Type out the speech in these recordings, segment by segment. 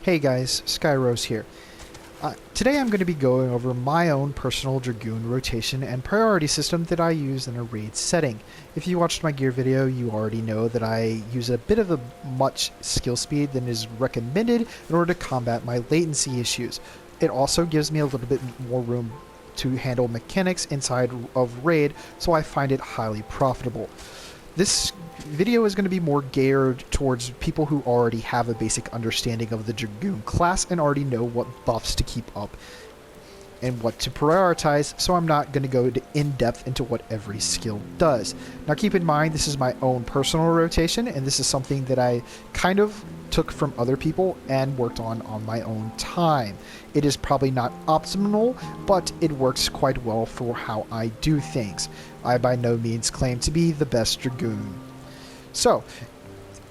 Hey guys, Skyrose here. Today I'm going to be going over my own personal Dragoon rotation and priority system that I use in a raid setting. If you watched my gear video, you already know that I use a bit of a much skill speed than is recommended in order to combat my latency issues. It also gives me a little bit more room to handle mechanics inside of raid, so I find it highly profitable. This video is going to be more geared towards people who already have a basic understanding of the Dragoon class and already know what buffs to keep up and what to prioritize, so I'm not going to go in depth into what every skill does. Now keep in mind, this is my own personal rotation, and this is something that I kind of took from other people and worked on my own time. It is probably not optimal, but it works quite well for how I do things. I by no means claim to be the best Dragoon. So,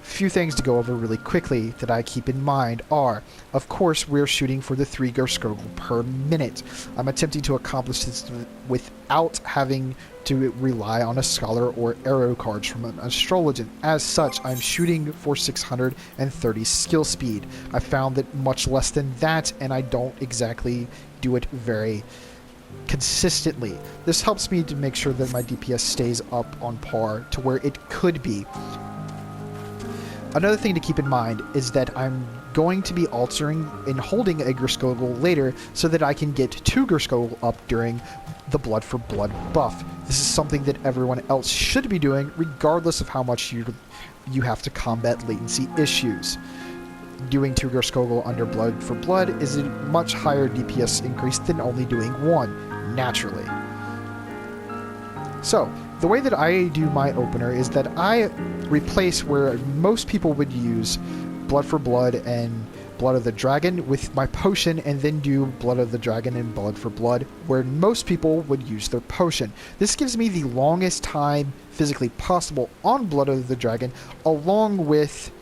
few things to go over really quickly that I keep in mind are, of course, we're shooting for the 3 Gerskogel per minute. I'm attempting to accomplish this without having to rely on a scholar or arrow cards from an astrologant. As such, I'm shooting for 630 skill speed. I found that much less than that, and I don't exactly do it very consistently. This helps me to make sure that my DPS stays up on par to where it could be. Another thing to keep in mind is that I'm going to be altering and holding a Gerskogel later so that I can get 2 Gerskogel up during the Blood for Blood buff. This is something that everyone else should be doing regardless of how much you have to combat latency issues. Doing 2 Gerskogel under Blood for Blood is a much higher DPS increase than only doing 1, naturally. So, the way that I do my opener is that I replace where most people would use Blood for Blood and Blood of the Dragon with my potion, and then do Blood of the Dragon and Blood for Blood where most people would use their potion. This gives me the longest time physically possible on Blood of the Dragon, along with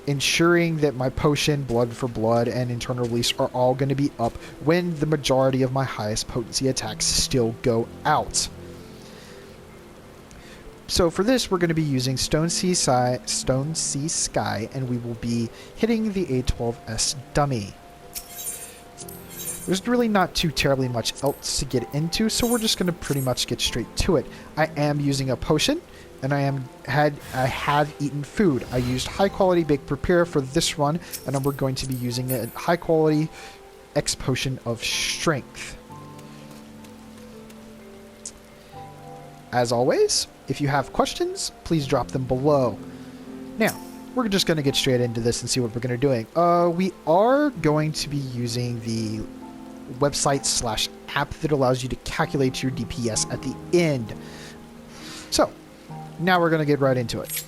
ensuring that my potion, Blood for Blood, and Internal Release are all going to be up when the majority of my highest potency attacks still go out. So for this, we're going to be using Stone Sea Sky, and we will be hitting the A12S dummy. There's really not too terribly much else to get into, so we're just going to pretty much get straight to it. I am using a potion, and I have eaten food. I used high quality Baked Prepare for this run, and we're going to be using a high quality X Potion of Strength. As always, if you have questions, please drop them below. Now, we're just going to get straight into this and see what we're going to be doing. We are going to be using the website/app that allows you to calculate your DPS at the end. So, now we're going to get right into it.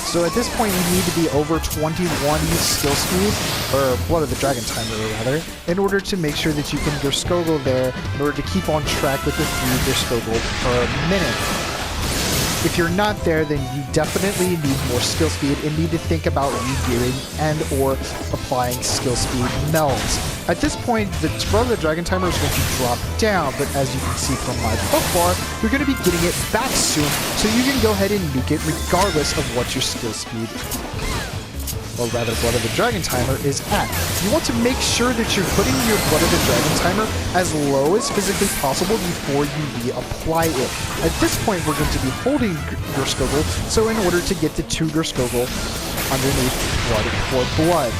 So at this point, you need to be over 21 skill speed, or Blood of the Dragon timer rather, in order to make sure that you can Gerskogel there in order to keep on track with the 3 Gerskogel per minute. If you're not there, then you definitely need more skill speed and need to think about re-gearing and or applying skill speed melds. At this point, the Blood of the Dragon timer is going to drop down, but as you can see from my book bar, you're going to be getting it back soon, so you can go ahead and nuke it regardless of what your skill speed, or rather Blood of the Dragon timer, is at. You want to make sure that you're putting your Blood of the Dragon timer as low as physically possible before you reapply it. At this point, we're going to be holding Gerskogel, so in order to get the 2 Gerskogel underneath Blood for Blood.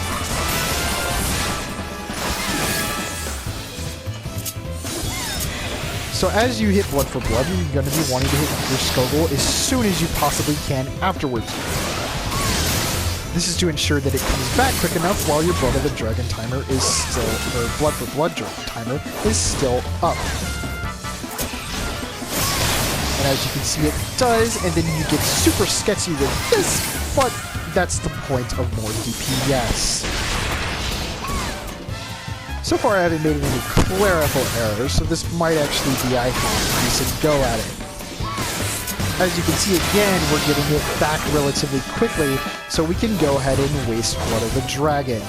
So as you hit Blood for Blood, you're going to be wanting to hit Gerskogel as soon as you possibly can afterwards. This is to ensure that it comes back quick enough while your Blood of the Dragon timer is still, or Blood for Blood timer is still up. And as you can see it does, and then you get super sketchy with this, but that's the point of more DPS. So far I haven't made any clerical errors, so this might actually be a decent go at it. As you can see again, we're getting it back relatively quickly, so we can go ahead and waste Blood of the Dragon.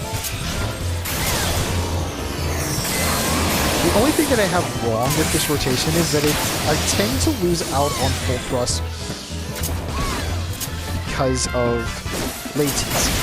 The only thing that I have wrong with this rotation is that I tend to lose out on full thrust because of latency.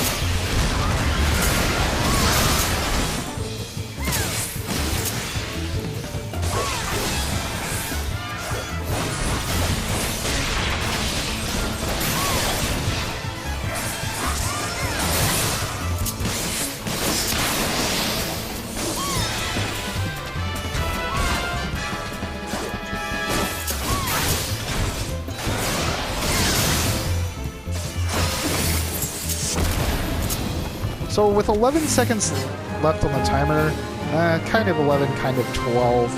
So with 11 seconds left on the timer, kind of 11, kind of 12,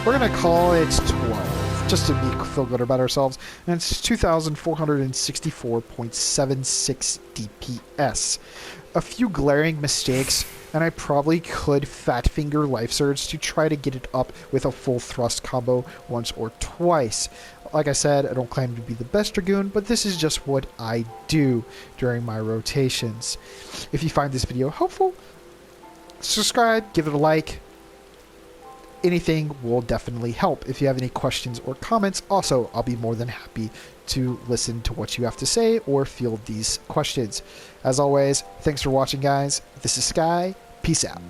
we're going to call it 12, just to feel good about ourselves, and it's 2,464.76 DPS. A few glaring mistakes, and I probably could Fat Finger Life Surge to try to get it up with a full thrust combo once or twice. Like I said, I don't claim to be the best Dragoon, but this is just what I do during my rotations. If you find this video helpful, subscribe, give it a like. Anything will definitely help. If you have any questions or comments, also, I'll be more than happy to listen to what you have to say or field these questions. As always, thanks for watching, guys. This is Sky. Peace out.